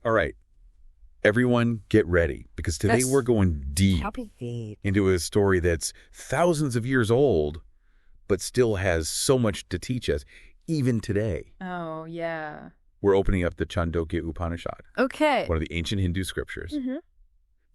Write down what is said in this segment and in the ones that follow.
All right. Everyone get ready, because today we're going deep into a story that's thousands of years old, but still has so much to teach us, even today. Oh, yeah. We're opening up the Chandogya Upanishad. Okay. One of the ancient Hindu scriptures. Mm-hmm.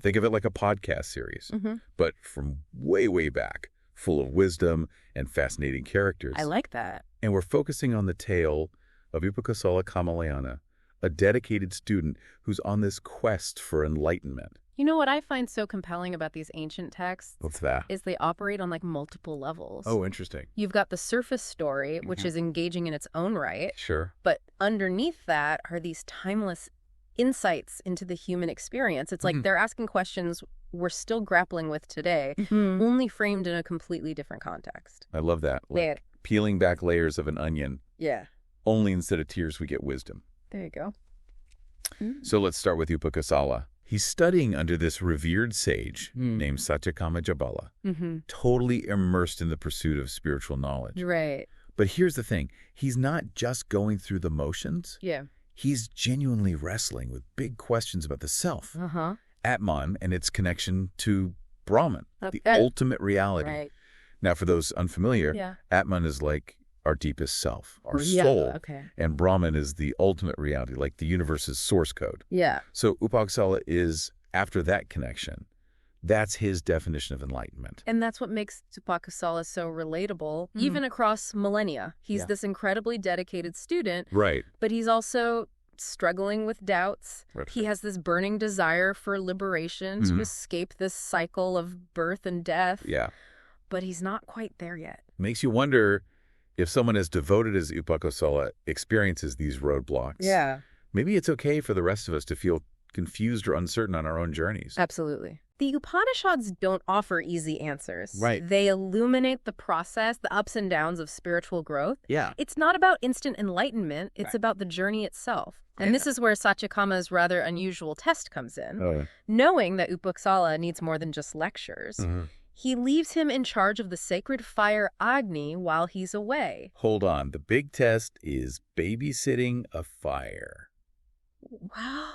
Think of it like a podcast series, but from way, way back, full of wisdom and fascinating characters. I like that. And we're focusing on the tale of Upakosala Kamalayana, a dedicated student who's on this quest for enlightenment. You know what I find so compelling about these ancient texts? What's that? Is they operate on like multiple levels. Oh, interesting. You've got the surface story, which is engaging in its own right. Sure. But underneath that are these timeless insights into the human experience. It's like they're asking questions we're still grappling with today, only framed in a completely different context. I love that. Like peeling back layers of an onion. Yeah. Only instead of tears we get wisdom. There you go. So let's start with Upakosala. He's studying under this revered sage named Satyakama totally immersed in the pursuit of spiritual knowledge. Right. But here's the thing. He's not just going through the motions. Yeah. He's genuinely wrestling with big questions about the self, Atman, and its connection to Brahman, the ultimate reality. Right. Now, for those unfamiliar, Atman is like our deepest self, our soul, and Brahman is the ultimate reality, like the universe's source code. Yeah. So Upakosala is, after that connection, that's his definition of enlightenment. And that's what makes Upakosala so relatable, even across millennia. He's this incredibly dedicated student, Right. but he's also struggling with doubts. Right. He has this burning desire for liberation, to escape this cycle of birth and death. Yeah. But he's not quite there yet. Makes you wonder if someone as devoted as Upakosala experiences these roadblocks. Yeah. Maybe it's okay for the rest of us to feel confused or uncertain on our own journeys. Absolutely. The Upanishads don't offer easy answers. Right. They illuminate the process, the ups and downs of spiritual growth. Yeah. It's not about instant enlightenment. It's about the journey itself. And this is where Satyakama's rather unusual test comes in. Knowing that Upakosala needs more than just lectures, he leaves him in charge of the sacred fire Agni while he's away. Hold on. The big test is babysitting a fire. Wow.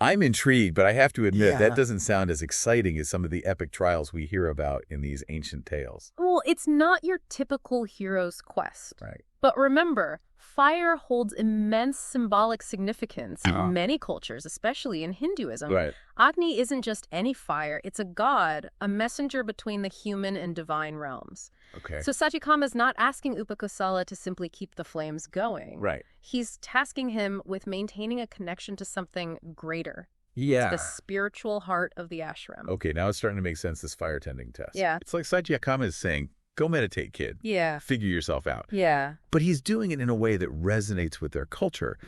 I'm intrigued, but I have to admit that doesn't sound as exciting as some of the epic trials we hear about in these ancient tales. Well, it's not your typical hero's quest. Right. But remember, fire holds immense symbolic significance in many cultures, especially in Hinduism. Right. Agni isn't just any fire. It's a god, a messenger between the human and divine realms. Okay. So Satyakama is not asking Upakosala to simply keep the flames going. Right. He's tasking him with maintaining a connection to something greater. Yeah. It's the spiritual heart of the ashram. Okay, now it's starting to make sense, this fire tending test. Yeah. It's like Satyakama is saying, go meditate, kid. Yeah. Figure yourself out. Yeah. But he's doing it in a way that resonates with their culture.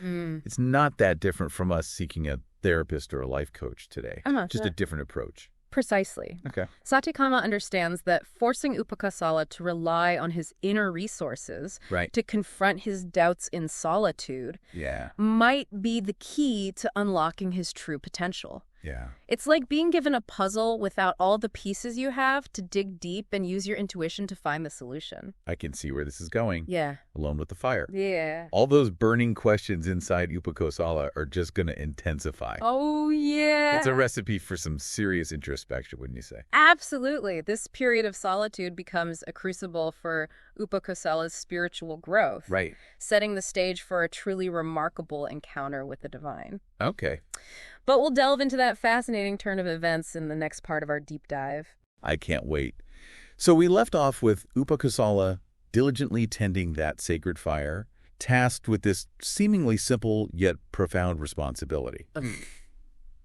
It's not that different from us seeking a therapist or a life coach today. Just a different approach. Precisely. Okay. Satyakama understands that forcing Upakosala to rely on his inner resources to confront his doubts in solitude might be the key to unlocking his true potential. Yeah. It's like being given a puzzle without all the pieces you have to dig deep and use your intuition to find the solution. I can see where this is going. Yeah. Alone with the fire. Yeah. All those burning questions inside Upakosala are just going to intensify. Oh, yeah. It's a recipe for some serious introspection, wouldn't you say? Absolutely. This period of solitude becomes a crucible for Upakosala's spiritual growth. Right. Setting the stage for a truly remarkable encounter with the divine. Okay. But we'll delve into that fascinating turn of events in the next part of our deep dive. I can't wait. So we left off with Upakosala diligently tending that sacred fire, tasked with this seemingly simple yet profound responsibility.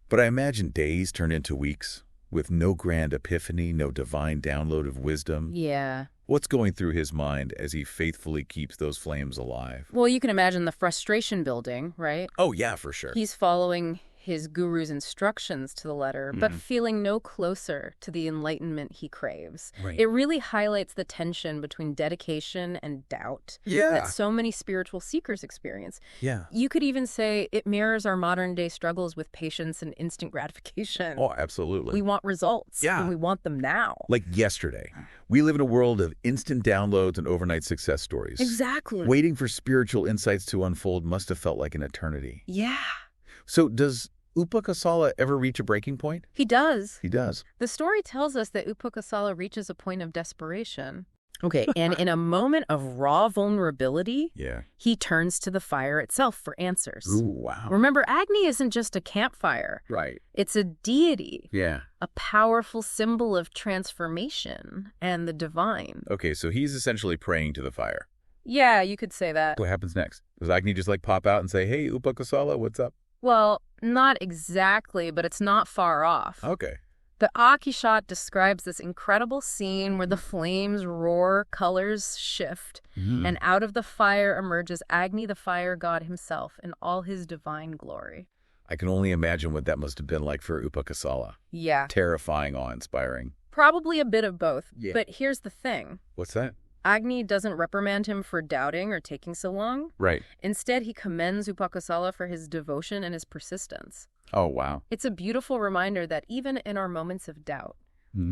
But I imagine days turn into weeks, with no grand epiphany, no divine download of wisdom. Yeah. What's going through his mind as he faithfully keeps those flames alive? Well, you can imagine the frustration building, right? Oh, yeah, for sure. He's following his guru's instructions to the letter, but feeling no closer to the enlightenment he craves. Right. It really highlights the tension between dedication and doubt Yeah. that so many spiritual seekers experience. Yeah. You could even say it mirrors our modern-day struggles with patience and instant gratification. Oh, absolutely. We want results, Yeah. and we want them now. Like yesterday. We live in a world of instant downloads and overnight success stories. Exactly. Waiting for spiritual insights to unfold must have felt like an eternity. Yeah. So does Upakosala ever reach a breaking point? He does. He does. The story tells us that Upakosala reaches a point of desperation. Okay, and in a moment of raw vulnerability, he turns to the fire itself for answers. Ooh, wow. Remember, Agni isn't just a campfire. Right. It's a deity. Yeah. A powerful symbol of transformation and the divine. Okay, so he's essentially praying to the fire. Yeah, you could say that. What happens next? Does Agni just like pop out and say, hey, Upakosala, what's up? Well, not exactly, but it's not far off. Okay. The Upanishad describes this incredible scene where the flames roar, colors shift, and out of the fire emerges Agni, the fire god himself, in all his divine glory. I can only imagine what that must have been like for Upakosala. Yeah. Terrifying, awe-inspiring. Probably a bit of both. Yeah. But here's the thing. What's that? Agni doesn't reprimand him for doubting or taking so long. Right. Instead, he commends Upakosala for his devotion and his persistence. Oh, wow. It's a beautiful reminder that even in our moments of doubt,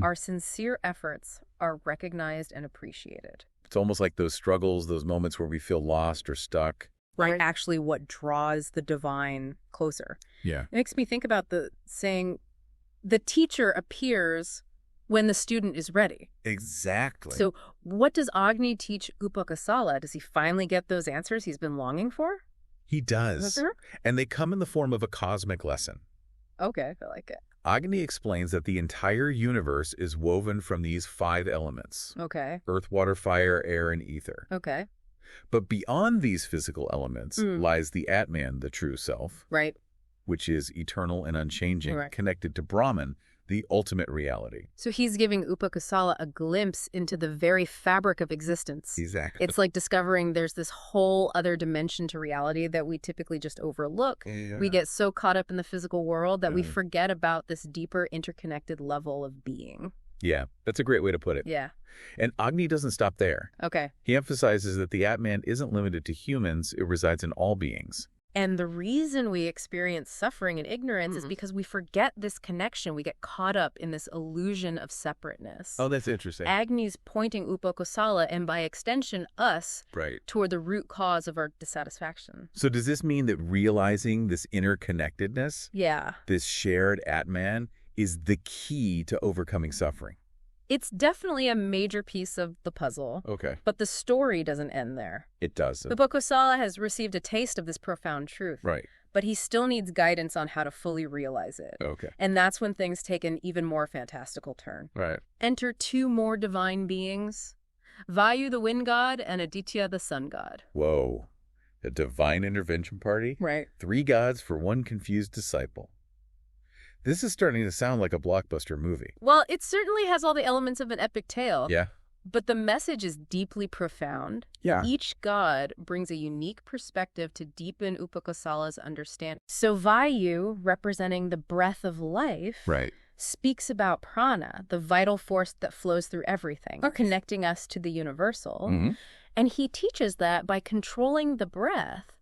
our sincere efforts are recognized and appreciated. It's almost like those struggles, those moments where we feel lost or stuck. Right. Actually, what draws the divine closer. Yeah. It makes me think about the saying, the teacher appears when the student is ready. Exactly. So what does Agni teach Upakosala? Does he finally get those answers he's been longing for? He does. And they come in the form of a cosmic lesson. Okay, I like it. Agni explains that the entire universe is woven from these 5 elements. Okay. Earth, water, fire, air, and ether. Okay. But beyond these physical elements lies the Atman, the true self. Right. Which is eternal and unchanging, connected to Brahman, the ultimate reality. So he's giving Upakosala a glimpse into the very fabric of existence. Exactly. It's like discovering there's this whole other dimension to reality that we typically just overlook. Yeah. We get so caught up in the physical world that we forget about this deeper interconnected level of being. Yeah, that's a great way to put it. Yeah. And Agni doesn't stop there. Okay. He emphasizes that the Atman isn't limited to humans, it resides in all beings. And the reason we experience suffering and ignorance is because we forget this connection. We get caught up in this illusion of separateness. Oh, that's interesting. Agni's pointing Upakosala, and by extension, us, right, toward the root cause of our dissatisfaction. So does this mean that realizing this interconnectedness, this shared Atman, is the key to overcoming suffering? It's definitely a major piece of the puzzle. Okay. But the story doesn't end there. It does. Upakosala has received a taste of this profound truth. Right. But he still needs guidance on how to fully realize it. Okay. And that's when things take an even more fantastical turn. Right. Enter 2 more divine beings, Vayu the wind god and Aditya the sun god. Whoa. A divine intervention party? Right. 3 gods for 1 confused disciple. This is starting to sound like a blockbuster movie. Well, it certainly has all the elements of an epic tale. Yeah. But the message is deeply profound. Yeah. Each god brings a unique perspective to deepen Upakosala's understanding. So Vayu, representing the breath of life, right, speaks about prana, the vital force that flows through everything, connecting us to the universal. And he teaches that by controlling the breath,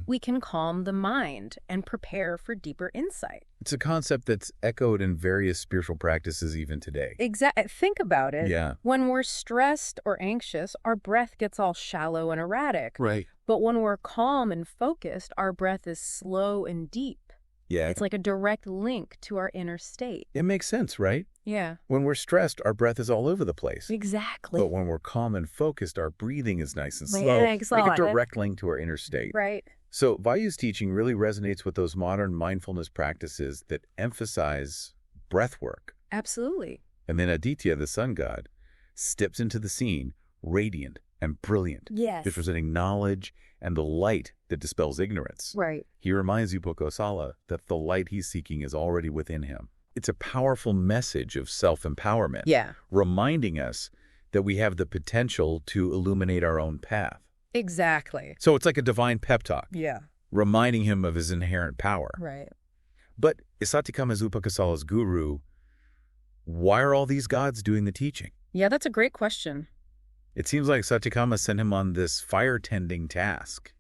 we can calm the mind and prepare for deeper insight. It's a concept that's echoed in various spiritual practices even today. Exactly. Think about it. Yeah. When we're stressed or anxious, our breath gets all shallow and erratic. Right. But when we're calm and focused, our breath is slow and deep. Yeah. It's like a direct link to our inner state. It makes sense, right? Yeah. When we're stressed, our breath is all over the place. Exactly. But when we're calm and focused, our breathing is nice and slow. Yeah, like a direct link to our inner state. Right. So Vayu's teaching really resonates with those modern mindfulness practices that emphasize breath work. Absolutely. And then Aditya, the sun god, steps into the scene, radiant and brilliant, representing knowledge and the light that dispels ignorance. Right. He reminds Upakosala that the light he's seeking is already within him. It's a powerful message of self-empowerment, reminding us that we have the potential to illuminate our own path. Exactly. So it's like a divine pep talk, reminding him of his inherent power. Right. But is Satyakama's Upakosala's guru, why are all these gods doing the teaching? Yeah, that's a great question. It seems like Satyakama sent him on this fire-tending task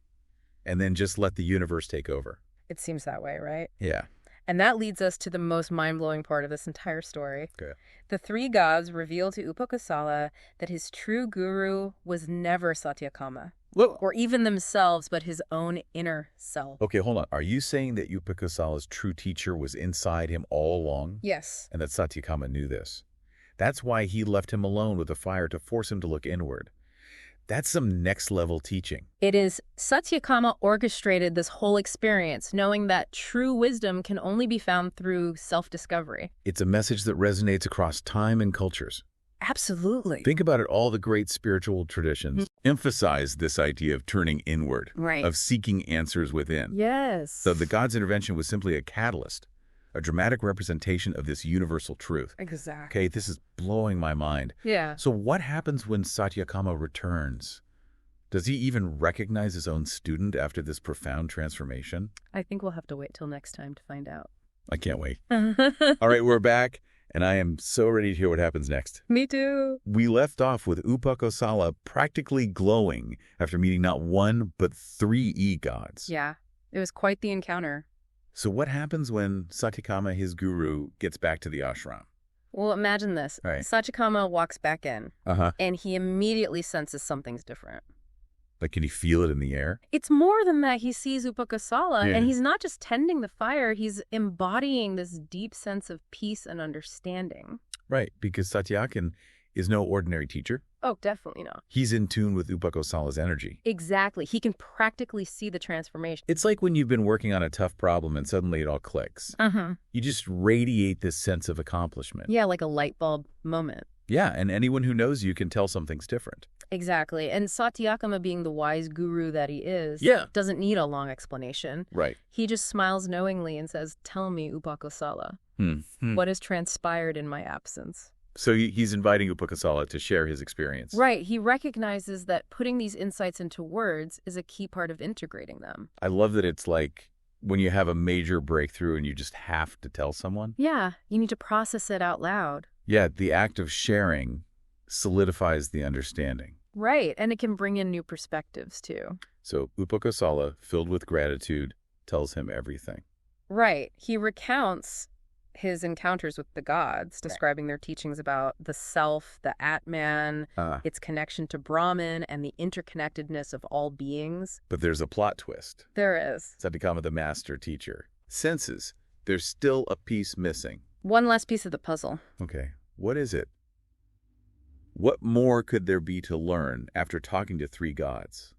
and then just let the universe take over. It seems that way, right? Yeah. And that leads us to the most mind-blowing part of this entire story. Okay. The 3 gods reveal to Upakosala that his true guru was never Satyakama. or even themselves, but his own inner self. Okay, hold on. Are you saying that Upakosala's true teacher was inside him all along? Yes. And that Satyakama knew this. That's why he left him alone with the fire to force him to look inward. That's some next-level teaching. It is. Satyakama orchestrated this whole experience, knowing that true wisdom can only be found through self-discovery. It's a message that resonates across time and cultures. Absolutely. Think about it. All the great spiritual traditions emphasize this idea of turning inward, of seeking answers within. Yes. So the God's intervention was simply a catalyst, a dramatic representation of this universal truth. Exactly. Okay, this is blowing my mind. Yeah. So what happens when Satyakama returns? Does he even recognize his own student after this profound transformation? I think we'll have to wait till next time to find out. I can't wait. All right, we're back, and I am so ready to hear what happens next. Me too. We left off with Upakosala practically glowing after meeting not one, but 3 e-gods. Yeah, it was quite the encounter. So what happens when Satyakama, his guru, gets back to the ashram? Well, imagine this. Right. Satyakama walks back in, and he immediately senses something's different. Like, can he feel it in the air? It's more than that. He sees Upakosala, and he's not just tending the fire, he's embodying this deep sense of peace and understanding. Right, because Satyakan is no ordinary teacher. Oh, definitely not. He's in tune with Upakosala's energy. Exactly. He can practically see the transformation. It's like when you've been working on a tough problem and suddenly it all clicks. You just radiate this sense of accomplishment. Yeah, like a light bulb moment. Yeah, and anyone who knows you can tell something's different. Exactly. And Satyakama, being the wise guru that he is, doesn't need a long explanation. Right. He just smiles knowingly and says, "Tell me, Upakosala, what has transpired in my absence?" So he's inviting Upakosala to share his experience. Right. He recognizes that putting these insights into words is a key part of integrating them. I love that it's like when you have a major breakthrough and you just have to tell someone. Yeah, you need to process it out loud. Yeah, the act of sharing solidifies the understanding. Right, and it can bring in new perspectives, too. So Upakosala, filled with gratitude, tells him everything. Right. He recounts his encounters with the gods, describing their teachings about the self, the Atman, its connection to Brahman, and the interconnectedness of all beings. But there's a plot twist. There is. Satyakama, the master teacher, senses there's still a piece missing. One last piece of the puzzle. Okay, what is it? What more could there be to learn after talking to 3 gods?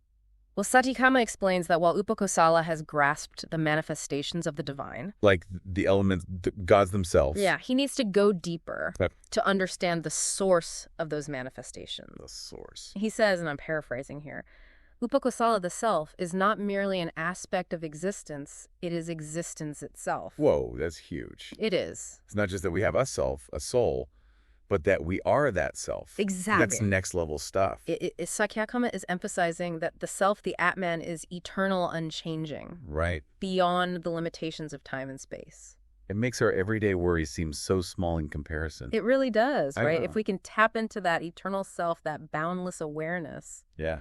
Well, Satyakama explains that while Upakosala has grasped the manifestations of the divine, like the elements, the gods themselves. Yeah, he needs to go deeper to understand the source of those manifestations. The source. He says, and I'm paraphrasing here, Upakosala, the self, is not merely an aspect of existence, it is existence itself. Whoa, that's huge. It is. It's not just that we have a self, a soul, but that we are that self. Exactly. That's next level stuff. Satyakama is emphasizing that the self, the Atman, is eternal, unchanging. Right. Beyond the limitations of time and space. It makes our everyday worries seem so small in comparison. It really does, right? If we can tap into that eternal self, that boundless awareness. Yeah.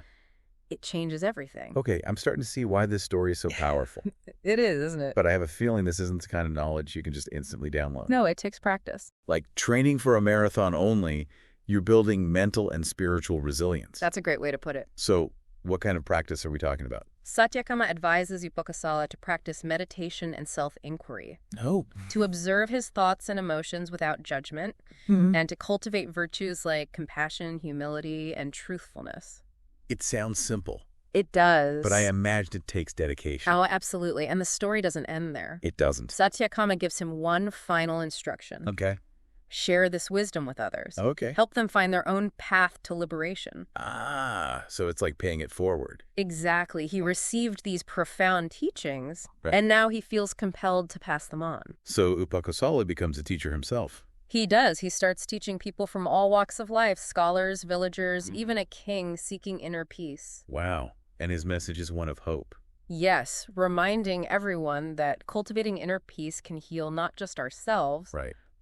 It changes everything. Okay, I'm starting to see why this story is so powerful. It is, isn't it? But I have a feeling this isn't the kind of knowledge you can just instantly download. No, it takes practice. Like training for a marathon only, you're building mental and spiritual resilience. That's a great way to put it. So what kind of practice are we talking about? Satyakama advises Upakosala to practice meditation and self-inquiry. Oh. To observe his thoughts and emotions without judgment, and to cultivate virtues like compassion, humility, and truthfulness. It sounds simple. It does. But I imagine it takes dedication. Oh, absolutely. And the story doesn't end there. It doesn't. Satyakama gives him one final instruction. Okay. Share this wisdom with others. Okay. Help them find their own path to liberation. Ah, so it's like paying it forward. Exactly. He received these profound teachings, and now he feels compelled to pass them on. So Upakosala becomes a teacher himself. He does. He starts teaching people from all walks of life, scholars, villagers, even a king seeking inner peace. Wow. And his message is one of hope. Yes, reminding everyone that cultivating inner peace can heal not just ourselves,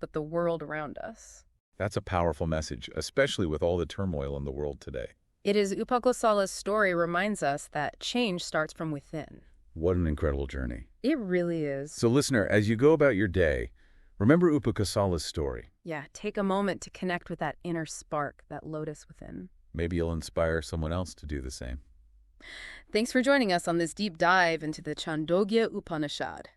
but the world around us. That's a powerful message, especially with all the turmoil in the world today. It is Upakosala's story reminds us that change starts from within. What an incredible journey. It really is. So listener, as you go about your day, remember Upakosala's story. Yeah, take a moment to connect with that inner spark, that lotus within. Maybe you'll inspire someone else to do the same. Thanks for joining us on this deep dive into the Chandogya Upanishad.